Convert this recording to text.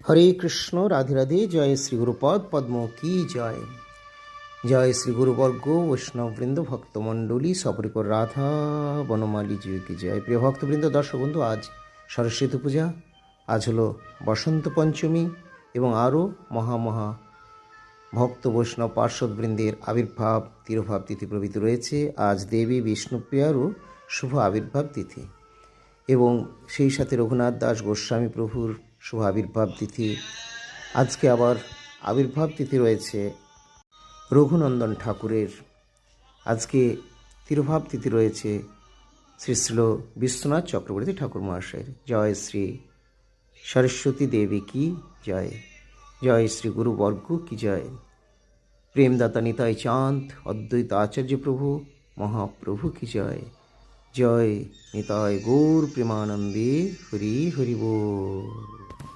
হরে কৃষ্ণ, রাধে রাধে। জয় শ্রী গুরুপদ পদ্ম কি জয়। জয় শ্রী গুরুবর্গ, বৈষ্ণববৃন্দ, ভক্তমণ্ডলী, সপরিকর রাধা বনমালী জিউ কি জয়। প্রিয় ভক্তবৃন্দ, দর্শক বন্ধু, আজ সরস্বতী পূজা, আজ হলো বসন্ত পঞ্চমী এবং আরও মহা ভক্ত বৈষ্ণব পার্শ্বদবৃন্দের আবির্ভাব, তিরোভাব তিথি প্রভৃতি রয়েছে। আজ দেবী বিষ্ণুপ্রিয়ারও শুভ আবির্ভাব তিথি এবং সেই সাথে রঘুনাথ দাস গোস্বামী প্রভুর শুভ আবির্ভাব তিথি। আজকে আবার আবির্ভাব তিথি রয়েছে রঘুনন্দন ঠাকুরের। আজকে তিরোভাব তিথি রয়েছে শ্রী শ্রীল বিশ্বনাথ চক্রবর্তী ঠাকুর মহাশয়ের। জয় শ্রী সরস্বতী দেবী কি জয়। জয় শ্রী গুরুবর্গ কি জয়। প্রেমদাতা নিতাই চাঁদ অদ্বৈত আচার্য প্রভু মহাপ্রভু কি জয়। জয় নিতাই গৌর প্রেমানন্দে হরি হরি বল।